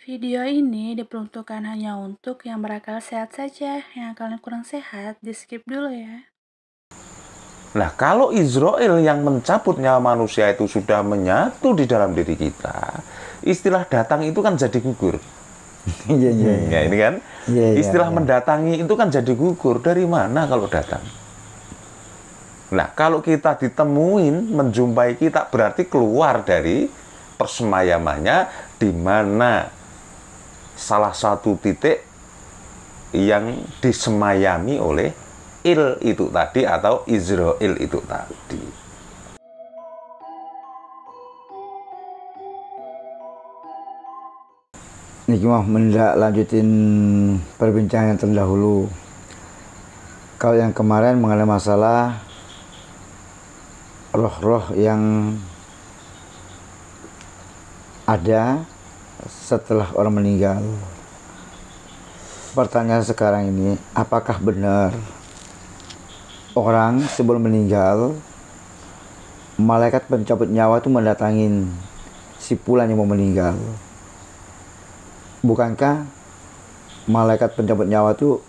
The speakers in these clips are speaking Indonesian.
Video ini diperuntukkan hanya untuk yang berakal sehat saja. Yang akalnya kurang sehat, di-skip dulu ya. Nah, kalau Israel yang mencabut nyawa manusia itu sudah menyatu di dalam diri kita, istilah datang itu kan jadi gugur. Iya, iya, iya. Ya, ini kan Iya, iya, istilah iya. mendatangi itu kan jadi gugur. Dari mana kalau datang? Nah, kalau kita ditemuin, menjumpai kita, berarti keluar dari persemayamannya, di mana salah satu titik yang disemayami oleh il itu tadi atau Israel itu tadi. Niki mau lanjutin perbincangan yang terdahulu. Kalau yang kemarin mengenai masalah roh-roh yang ada setelah orang meninggal. Pertanyaan sekarang ini, apakah benar orang sebelum meninggal, malaikat pencabut nyawa itu mendatangin si fulan yang mau meninggal? Bukankah malaikat pencabut nyawa itu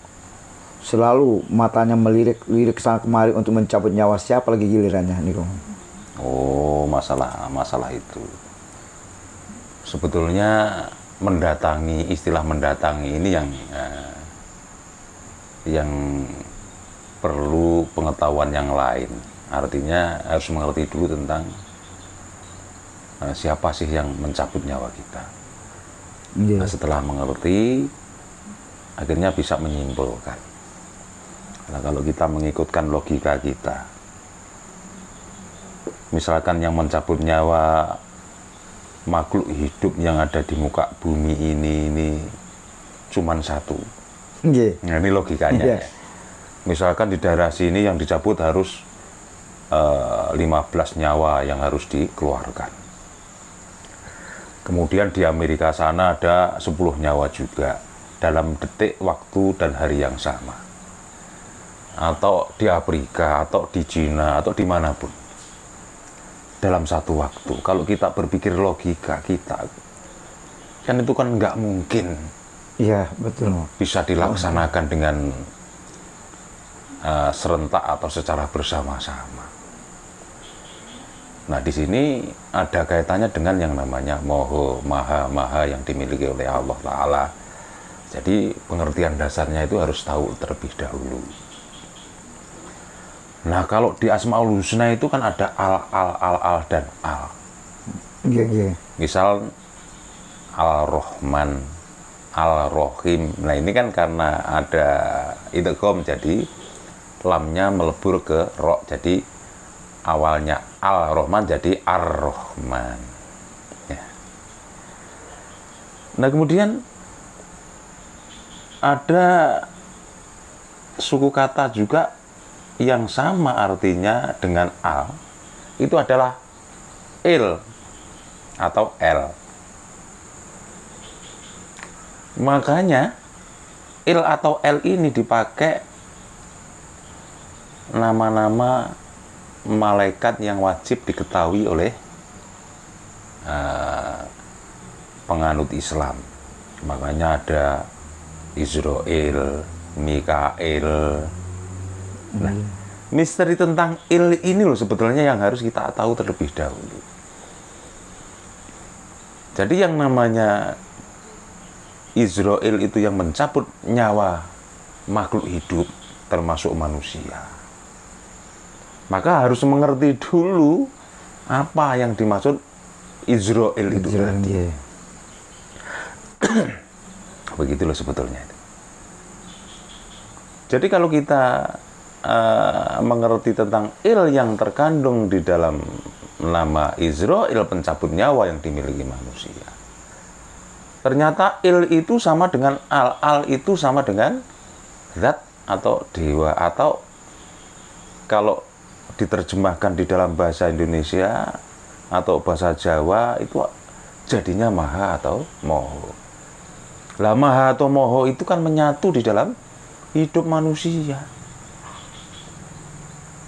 selalu matanya melirik sana kemari untuk mencabut nyawa siapa lagi gilirannya nih kong? Oh, masalah itu. Sebetulnya istilah mendatangi ini yang perlu pengetahuan yang lain. Artinya harus mengerti dulu tentang siapa sih yang mencabut nyawa kita. Yeah. Nah, setelah mengerti, akhirnya bisa menyimpulkan. Nah, kalau kita mengikutkan logika kita, misalkan yang mencabut nyawa makhluk hidup yang ada di muka bumi ini cuman satu. Yeah. Nah, ini logikanya. Yeah. Ya. Misalkan di daerah sini yang dicabut harus 15 nyawa yang harus dikeluarkan. Kemudian di Amerika sana ada 10 nyawa juga dalam detik, waktu, dan hari yang sama. Atau di Afrika, atau di Cina, atau dimanapun. Dalam satu waktu. Kalau kita berpikir logika kita, kan itu kan nggak mungkin. Iya, betul. Bisa dilaksanakan dengan serentak atau secara bersama-sama. Nah, di sini ada kaitannya dengan yang namanya moho, maha yang dimiliki oleh Allah Ta'ala. Jadi pengertian dasarnya itu harus tahu terlebih dahulu. Nah, kalau di Asmaul Husna itu kan ada al dan al. Iya, iya. Misal Al-Rahman, Al-Rahim. Nah, ini kan karena ada idgham, jadi lamnya melebur ke ro, jadi awalnya Al-Rahman jadi Ar-Rahman. Ya. Nah, kemudian ada suku kata juga yang sama artinya dengan al, itu adalah il atau l. Makanya il atau l ini dipakai nama-nama malaikat yang wajib diketahui oleh penganut Islam. Makanya ada Israel, Mikael. Nah, misteri tentang il ini loh sebetulnya yang harus kita tahu terlebih dahulu. Jadi yang namanya Israel itu yang mencabut nyawa makhluk hidup termasuk manusia. Maka harus mengerti dulu apa yang dimaksud Israel itu tadi. Yeah. Begitulah sebetulnya. Jadi kalau kita mengerti tentang il yang terkandung di dalam nama Israel pencabut nyawa yang dimiliki manusia, ternyata il itu sama dengan al itu sama dengan zat atau dewa, atau kalau diterjemahkan di dalam bahasa Indonesia atau bahasa Jawa itu jadinya maha atau moho. Lah maha atau moho itu kan menyatu di dalam hidup manusia.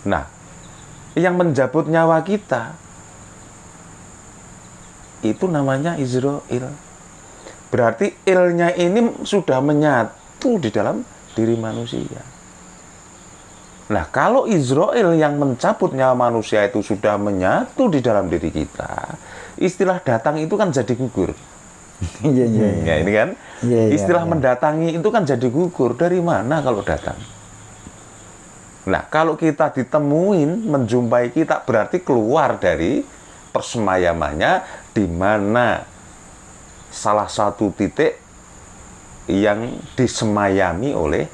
Nah, yang menjabut nyawa kita itu namanya Israel. Berarti ilnya ini sudah menyatu di dalam diri manusia. Nah, kalau Izrail yang mencabut nyawa manusia itu sudah menyatu di dalam diri kita, istilah datang itu kan jadi gugur. Iya, iya. Ya, ini kan Iya, istilah iya. mendatangi itu kan jadi gugur. Dari mana kalau datang? Nah, kalau kita ditemuin, menjumpai kita, berarti keluar dari persemayamannya, di mana salah satu titik yang disemayami oleh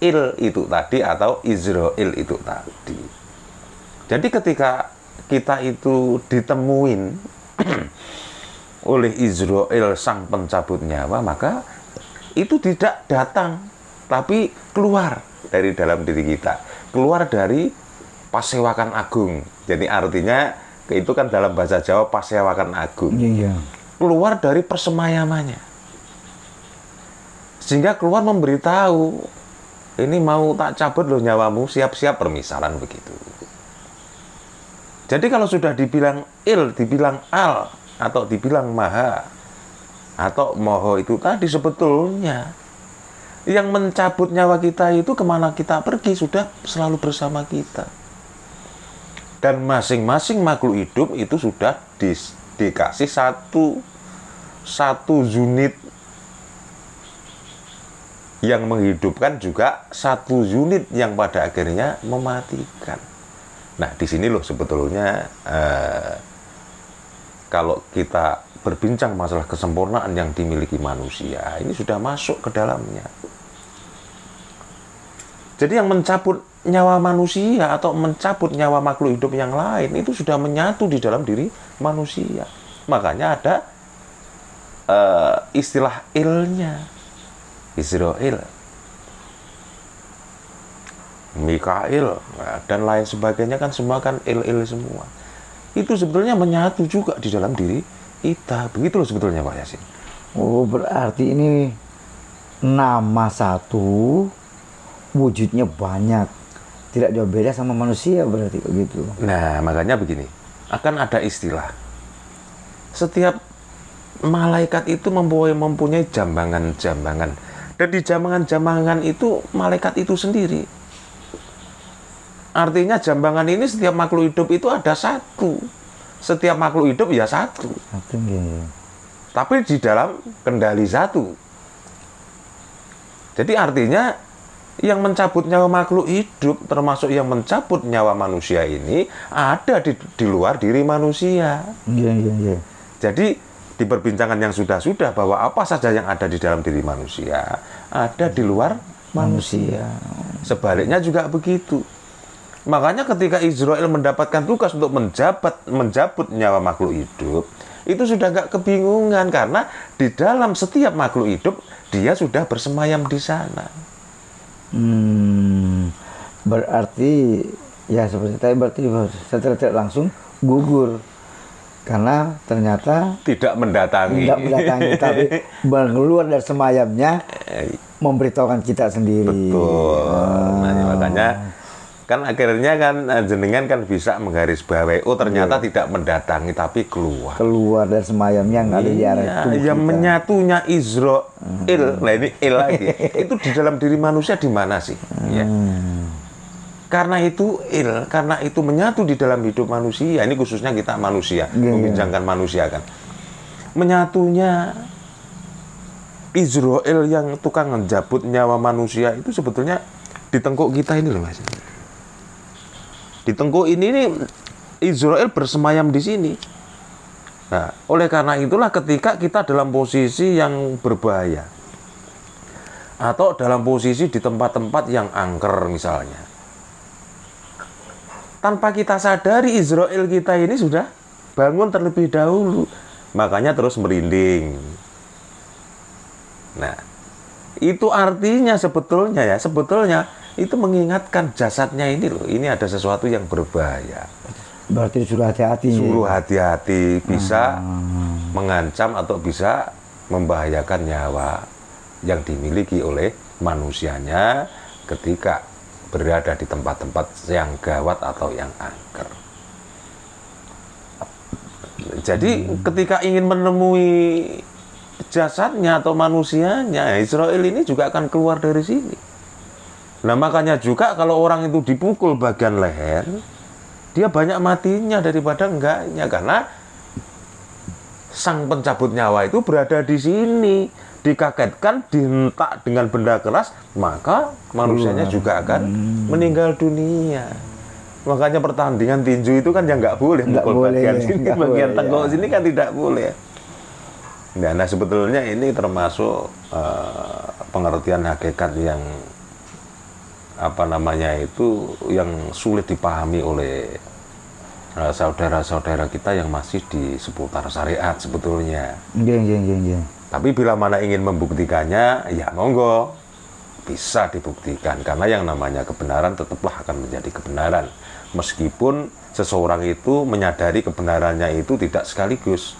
il itu tadi atau Izrail itu tadi. Jadi ketika kita itu ditemuin oleh Izrail sang pencabut nyawa, maka itu tidak datang, tapi keluar dari dalam diri kita, keluar dari pasewakan agung. Jadi artinya itu kan dalam bahasa Jawa pasewakan agung. Iya. Keluar dari persemayamannya, sehingga keluar memberitahu, ini mau tak cabut loh nyawamu, siap-siap, permisalan begitu. Jadi kalau sudah dibilang il, dibilang al, atau dibilang maha, atau moho itu tadi, sebetulnya yang mencabut nyawa kita itu kemana kita pergi sudah selalu bersama kita. Dan masing-masing makhluk hidup itu sudah dikasih satu unit yang menghidupkan, juga satu unit yang pada akhirnya mematikan. Nah, di sini loh sebetulnya kalau kita berbincang masalah kesempurnaan yang dimiliki manusia, ini sudah masuk ke dalamnya. Jadi yang mencabut nyawa manusia atau mencabut nyawa makhluk hidup yang lain itu sudah menyatu di dalam diri manusia. Makanya ada istilah ilnya, Izrail, Mikail, dan lain sebagainya, kan semua kan il semua. Itu sebetulnya menyatu juga di dalam diri kita. Begitu loh sebetulnya Pak Yasin. Oh, berarti ini nama satu, wujudnya banyak. Tidak jauh beda sama manusia berarti begitu. Nah, makanya begini, akan ada istilah. Setiap malaikat itu mempunyai jambangan-jambangan. Dan di jambangan-jambangan itu malaikat itu sendiri. Artinya jambangan ini setiap makhluk hidup itu ada satu. Setiap makhluk hidup ya satu. Satu ya. Tapi di dalam kendali satu. Jadi artinya yang mencabut nyawa makhluk hidup, termasuk yang mencabut nyawa manusia ini, ada di luar diri manusia. Iya, iya, iya. Jadi di perbincangan yang sudah-sudah, bahwa apa saja yang ada di dalam diri manusia ada di luar manusia. Sebaliknya juga begitu. Makanya ketika Izrail mendapatkan tugas untuk menjabut nyawa makhluk hidup, itu sudah nggak kebingungan, karena di dalam setiap makhluk hidup dia sudah bersemayam di sana. Berarti ya seperti tadi, berarti secara tidak langsung gugur. Karena ternyata Tidak mendatangi. tapi keluar dari semayamnya, memberitahukan kita sendiri. Betul. Nah, makanya kan akhirnya kan jenengan kan bisa menggarisbawahi, oh ternyata tidak mendatangi tapi keluar. Keluar dari semayamnya, nggak ada di arah tubuh Yang kita. menyatunya Izrail, nah ini il lagi, itu di dalam diri manusia di mana sih? Ya. Karena itu karena itu menyatu di dalam hidup manusia. Ini khususnya kita manusia, membincangkan manusia kan. Menyatunya Izrail yang tukang menjabut nyawa manusia itu sebetulnya di tengkuk kita ini loh Mas. Di tengkuk ini nih, Izrail bersemayam di sini. Nah, oleh karena itulah ketika kita dalam posisi yang berbahaya, atau dalam posisi di tempat-tempat yang angker misalnya, tanpa kita sadari Izrail kita ini sudah bangun terlebih dahulu, makanya terus merinding. Nah, itu artinya sebetulnya itu mengingatkan jasadnya ini loh, ini ada sesuatu yang berbahaya. Berarti suruh hati-hati. Suruh hati-hati, bisa mengancam atau bisa membahayakan nyawa yang dimiliki oleh manusianya ketika berada di tempat-tempat yang gawat atau yang angker. Jadi ketika ingin menemui jasadnya atau manusianya, Israel ini juga akan keluar dari sini. Nah makanya juga kalau orang itu dipukul bagian leher, dia banyak matinya daripada enggaknya, karena sang pencabut nyawa itu berada di sini, dikagetkan, dihentak dengan benda keras, maka manusianya juga akan meninggal dunia. Makanya pertandingan tinju itu kan yang nggak boleh mukul bagian sini, bagian tenggok sini kan tidak boleh. Nah, sebetulnya ini termasuk pengertian hakikat yang yang sulit dipahami oleh saudara-saudara kita yang masih di seputar syariat sebetulnya. Tapi bila mana ingin membuktikannya, ya monggo, bisa dibuktikan. Karena yang namanya kebenaran tetaplah akan menjadi kebenaran. Meskipun seseorang itu menyadari kebenarannya itu tidak sekaligus.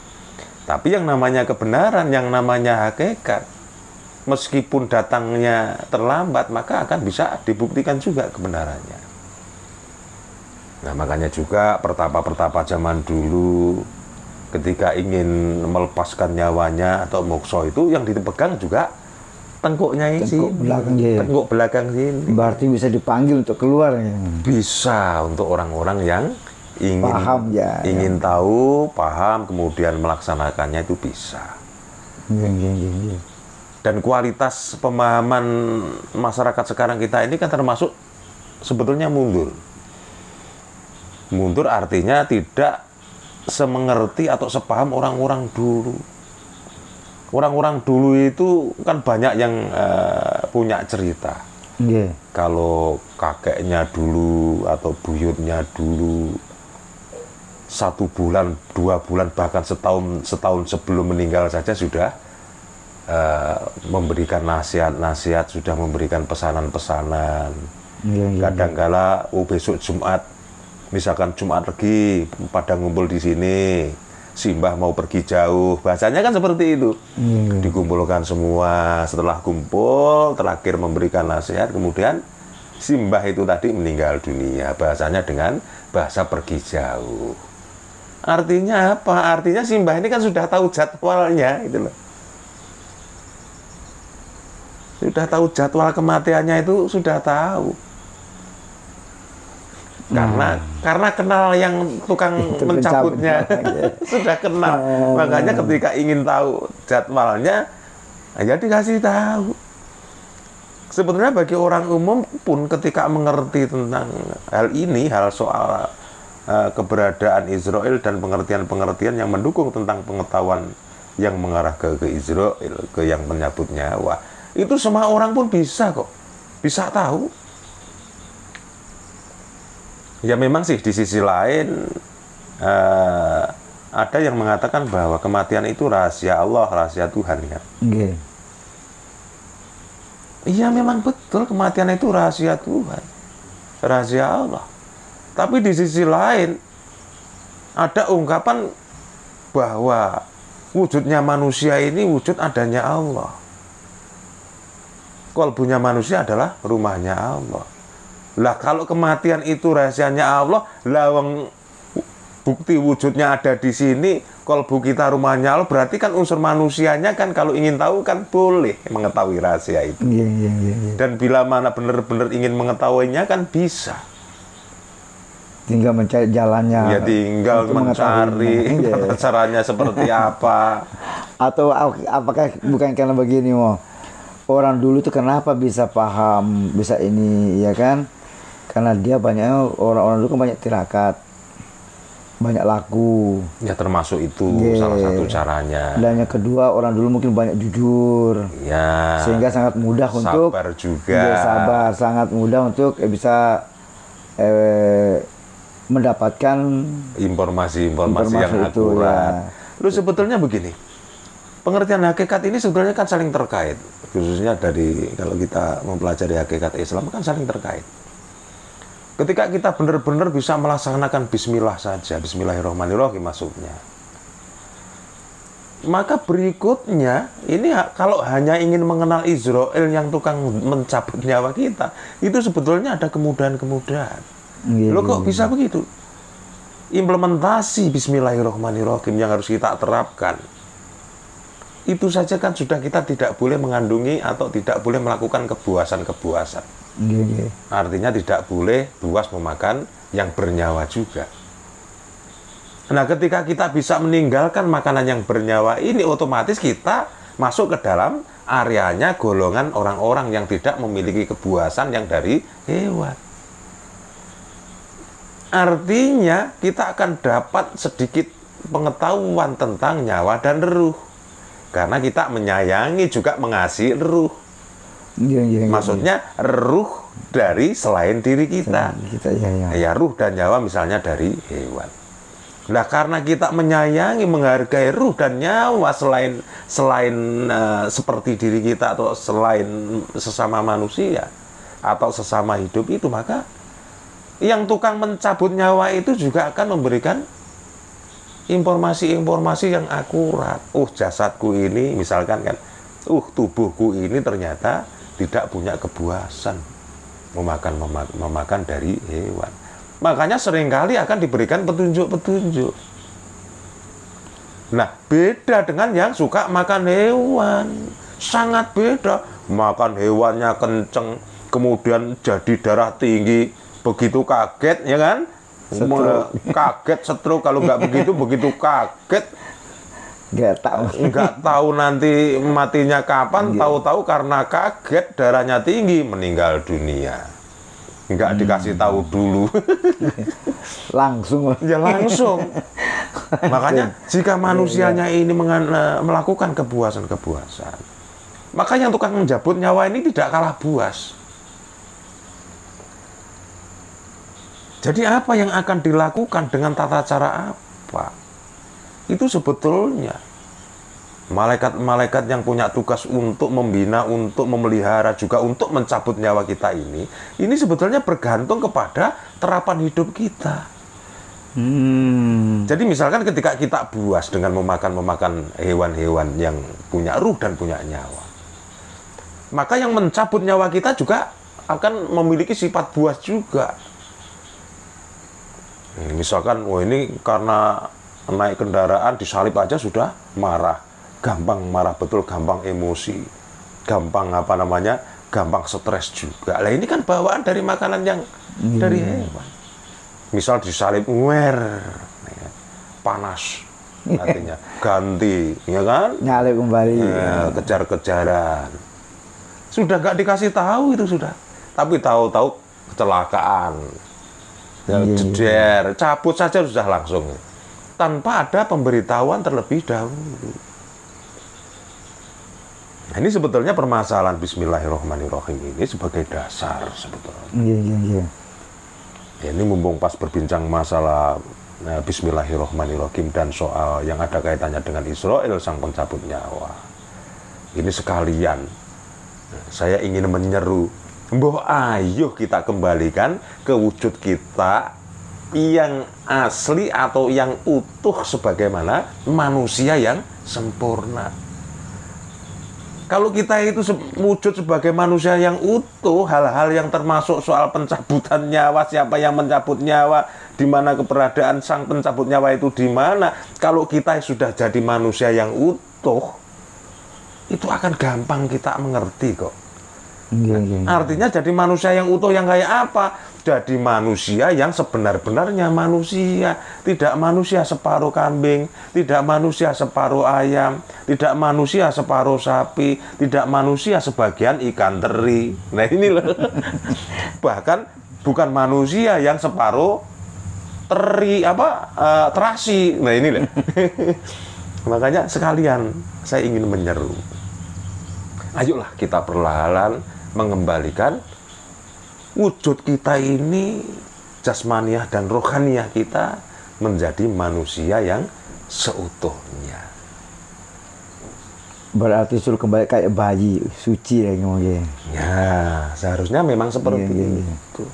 Tapi yang namanya kebenaran, yang namanya hakikat, meskipun datangnya terlambat, maka akan bisa dibuktikan juga kebenarannya. Nah makanya juga pertapa-pertapa zaman dulu, ketika ingin melepaskan nyawanya atau mokso itu yang dipegang juga tengkuknya ini, tengkuk belakang sini. Berarti bisa dipanggil untuk keluar ya? Bisa, untuk orang-orang yang ingin paham ingin tahu, paham, kemudian melaksanakannya itu bisa. Dan kualitas pemahaman masyarakat sekarang kita ini kan termasuk sebetulnya mundur. Mundur artinya tidak semengerti atau sepaham orang-orang dulu. Orang-orang dulu itu kan banyak yang punya cerita. Kalau kakeknya dulu atau buyutnya dulu 1 bulan, 2 bulan, bahkan setahun sebelum meninggal saja sudah memberikan nasihat-nasihat, sudah memberikan pesanan-pesanan. Kadangkala besok Jumat, misalkan Jumat Legi pada ngumpul di sini, Simbah mau pergi jauh, bahasanya kan seperti itu. Dikumpulkan semua, setelah kumpul terakhir memberikan nasihat, kemudian Simbah itu tadi meninggal dunia, bahasanya dengan bahasa pergi jauh. Artinya apa? Artinya Simbah ini kan sudah tahu jadwalnya, gitu loh. Sudah tahu jadwal kematiannya, itu sudah tahu. Karena kenal yang tukang mencabutnya, sudah kenal. Makanya ketika ingin tahu jadwalnya, ya dikasih tahu. Sebenarnya bagi orang umum pun ketika mengerti tentang hal ini, hal soal keberadaan Israel dan pengertian-pengertian yang mendukung tentang pengetahuan yang mengarah ke Israel, ke yang menyabut nyawa, itu semua orang pun bisa kok, bisa tahu. Ya memang sih di sisi lain ada yang mengatakan bahwa kematian itu rahasia Allah, rahasia Tuhan kan. Iya memang betul, kematian itu rahasia Tuhan, rahasia Allah. Tapi di sisi lain ada ungkapan bahwa wujudnya manusia ini wujud adanya Allah. Kalbunya manusia adalah rumahnya Allah. Lah kalau kematian itu rahasianya Allah, lawang bukti wujudnya ada di sini, kalbu kita rumahnya Allah, berarti kan unsur manusianya kan kalau ingin tahu kan boleh mengetahui rahasia itu. Dan bila mana benar-benar ingin mengetahuinya kan bisa. Tinggal mencari jalannya. Ya tinggal mencari caranya seperti apa. Atau apakah bukan karena begini, orang dulu tuh kenapa bisa paham, bisa ini, ya kan? Karena dia banyak, orang-orang dulu kan banyak tirakat, banyak laku. Ya termasuk itu salah satu caranya. Dan yang kedua, orang dulu mungkin banyak jujur. Ya. Sehingga sangat mudah untuk sabar juga. Sabar, sangat mudah untuk bisa mendapatkan informasi yang akurat. Lu sebetulnya begini. Pengertian hakikat ini sebenarnya kan saling terkait, khususnya dari kalau kita mempelajari hakikat Islam kan saling terkait. Ketika kita benar-benar bisa melaksanakan bismillah saja, bismillahirrahmanirrahim maksudnya, maka berikutnya ini kalau hanya ingin mengenal Israel yang tukang mencabut nyawa kita, itu sebetulnya ada kemudahan-kemudahan. Loh kok bisa begitu? Implementasi bismillahirrahmanirrahim yang harus kita terapkan itu saja kan sudah kita tidak boleh mengandungi atau tidak boleh melakukan kebuasan-kebuasan. Artinya tidak boleh buas memakan yang bernyawa juga. Nah, ketika kita bisa meninggalkan makanan yang bernyawa ini, otomatis kita masuk ke dalam areanya golongan orang-orang yang tidak memiliki kebuasan yang dari hewan. Artinya kita akan dapat sedikit pengetahuan tentang nyawa dan ruh. Karena kita menyayangi juga mengasihi ruh. Maksudnya ruh dari selain diri kita. Ya, ruh dan nyawa misalnya dari hewan. Nah, karena kita menyayangi, menghargai ruh dan nyawa selain seperti diri kita atau selain sesama manusia atau sesama hidup itu, maka yang tukang mencabut nyawa itu juga akan memberikan informasi-informasi yang akurat. Jasadku ini misalkan kan, tubuhku ini ternyata tidak punya kebuasan memakan dari hewan. Makanya seringkali akan diberikan petunjuk-petunjuk. Nah, beda dengan yang suka makan hewan. Sangat beda. Makan hewannya kenceng, kemudian jadi darah tinggi, begitu kaget, ya kan? Kaget, stroke. Kalau nggak begitu kaget. Nggak tahu nanti matinya kapan, tahu-tahu karena kaget darahnya tinggi, meninggal dunia. Nggak dikasih tahu dulu. Langsung. Ya langsung. Makanya jika manusianya ini melakukan kebuasan-kebuasan, maka yang tukang menjabut nyawa ini tidak kalah buas. Jadi apa yang akan dilakukan dengan tata cara apa? Itu sebetulnya malaikat-malaikat yang punya tugas untuk membina, untuk memelihara, juga untuk mencabut nyawa kita ini sebetulnya bergantung kepada terapan hidup kita. Jadi misalkan ketika kita buas dengan memakan hewan-hewan yang punya ruh dan punya nyawa, maka yang mencabut nyawa kita juga akan memiliki sifat buas juga. Misalkan, ini karena naik kendaraan disalip aja sudah marah. Gampang marah betul, gampang emosi, gampang gampang stres juga. Lah ini kan bawaan dari makanan yang dari hewan. Misal disalip, panas, artinya ganti, ya kan? Nyalip kembali. Kejar-kejaran. Sudah gak dikasih tahu itu sudah, tapi tahu-tahu kecelakaan, jeder, cabut saja sudah langsung, tanpa ada pemberitahuan terlebih dahulu. Nah, ini sebetulnya permasalahan Bismillahirrahmanirrahim ini sebagai dasar sebetulnya. Ya, ini mumpung pas berbincang masalah Bismillahirrahmanirrahim dan soal yang ada kaitannya dengan Israel sang pencabut nyawa. Ini sekalian saya ingin menyeru, ayo kita kembalikan ke wujud kita yang asli atau yang utuh sebagaimana manusia yang sempurna. Kalau kita itu wujud sebagai manusia yang utuh, hal-hal yang termasuk soal pencabutan nyawa, siapa yang mencabut nyawa, di mana keberadaan sang pencabut nyawa itu di mana, kalau kita sudah jadi manusia yang utuh, itu akan gampang kita mengerti kok. Artinya jadi manusia yang utuh yang kayak apa? Jadi manusia yang sebenar-benarnya manusia. Tidak manusia separuh kambing, tidak manusia separuh ayam, tidak manusia separuh sapi, tidak manusia sebagian ikan teri. Nah ini loh. Bahkan bukan manusia yang separuh teri, terasi. Nah ini loh. Makanya sekalian saya ingin menyeru, ayolah kita perlahan mengembalikan wujud kita ini, jasmaniah dan rohaniah kita menjadi manusia yang seutuhnya. Berarti suruh kembali kayak bayi suci ya ngomongnya. Ya, seharusnya memang seperti itu.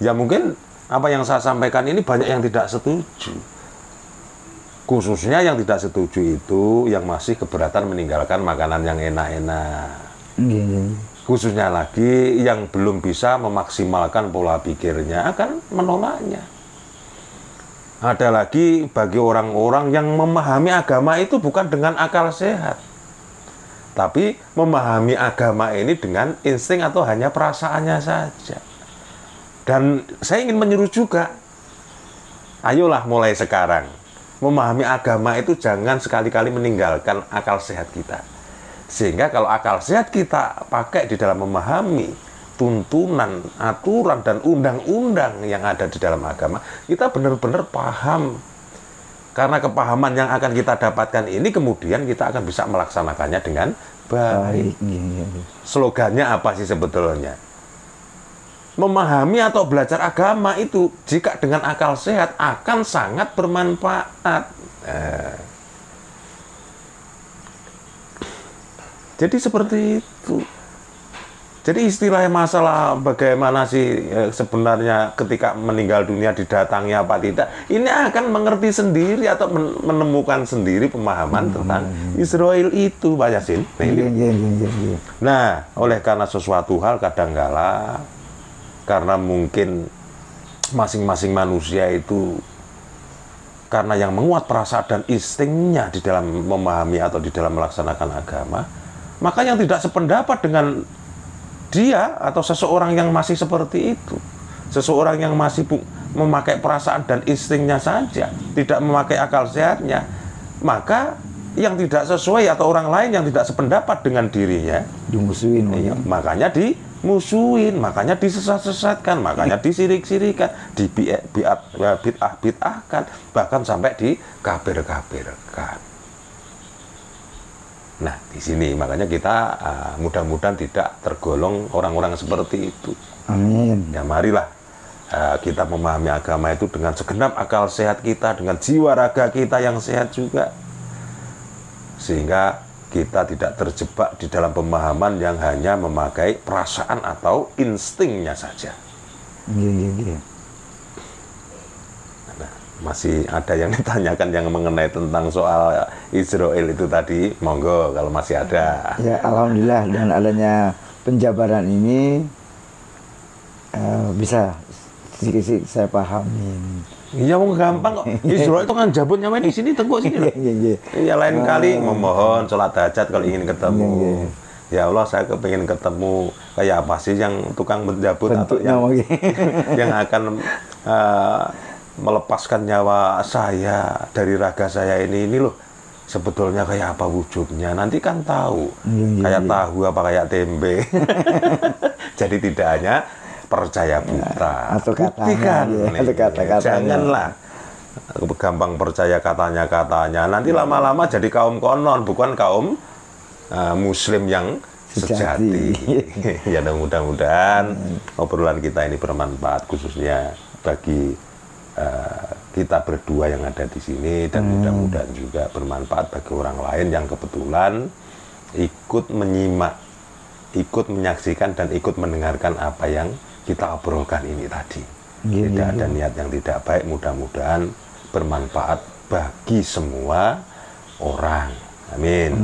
Ya mungkin apa yang saya sampaikan ini banyak yang tidak setuju. Khususnya yang tidak setuju itu yang masih keberatan meninggalkan makanan yang enak-enak. Khususnya lagi yang belum bisa memaksimalkan pola pikirnya akan menolaknya. Ada lagi bagi orang-orang yang memahami agama itu bukan dengan akal sehat, Tapi memahami agama ini dengan insting atau hanya perasaannya saja. Dan saya ingin menyuruh juga, ayolah mulai sekarang. Memahami agama itu jangan sekali-kali meninggalkan akal sehat kita. Sehingga kalau akal sehat kita pakai di dalam memahami tuntunan, aturan, dan undang-undang yang ada di dalam agama, kita benar-benar paham. Karena kepahaman yang akan kita dapatkan ini kemudian kita akan bisa melaksanakannya dengan baik. Slogannya apa sih sebetulnya? Memahami atau belajar agama itu jika dengan akal sehat akan sangat bermanfaat. Jadi seperti itu. Jadi istilahnya masalah bagaimana sih sebenarnya ketika meninggal dunia didatangi apa tidak, ini akan mengerti sendiri atau menemukan sendiri pemahaman tentang Israel itu, Pak Yasin. Nah, nah, oleh karena sesuatu hal kadangkala karena mungkin masing-masing manusia itu karena yang menguat perasaan dan instingnya di dalam memahami atau di dalam melaksanakan agama, maka yang tidak sependapat dengan dia atau seseorang yang masih seperti itu, seseorang yang masih memakai perasaan dan instingnya saja, tidak memakai akal sehatnya, maka yang tidak sesuai atau orang lain yang tidak sependapat dengan dirinya dimusuhin, makanya dimusuhin, makanya disesat-sesatkan, makanya disirik-sirikan, bid'ah-bid'ahkan, bahkan sampai dikafir-kafirkan. Nah, di sini makanya kita mudah-mudahan tidak tergolong orang-orang seperti itu. Amin. Ya, marilah kita memahami agama itu dengan segenap akal sehat kita, dengan jiwa raga kita yang sehat juga. Sehingga kita tidak terjebak di dalam pemahaman yang hanya memakai perasaan atau instingnya saja. Iya. Masih ada yang ditanyakan yang mengenai tentang soal Israel itu tadi, monggo kalau masih ada. Ya, alhamdulillah dengan adanya penjabaran ini bisa sedikit saya pahamin. Iya, mau gampang kok. Israel itu kan jabut nyamain di sini, tengok sini. Iya, lain kali memohon sholat hajat kalau ingin ketemu. Ya Allah, saya kepingin ketemu kayak apa sih yang tukang menjabut atau yang akan melepaskan nyawa saya dari raga saya ini loh, sebetulnya kayak apa wujudnya, nanti kan tahu. Kayak tahu apa kayak tempe. Jadi tidak hanya percaya buta, atau buktikan. Janganlah gampang percaya katanya, nanti lama-lama jadi kaum konon, bukan kaum muslim yang sejati. Ya, mudah-mudahan obrolan kita ini bermanfaat khususnya bagi kita berdua yang ada di sini, dan mudah-mudahan juga bermanfaat bagi orang lain yang kebetulan ikut menyimak, ikut menyaksikan dan ikut mendengarkan apa yang kita obrolkan ini tadi. Tidak ada niat yang tidak baik, mudah-mudahan bermanfaat bagi semua orang. Amin.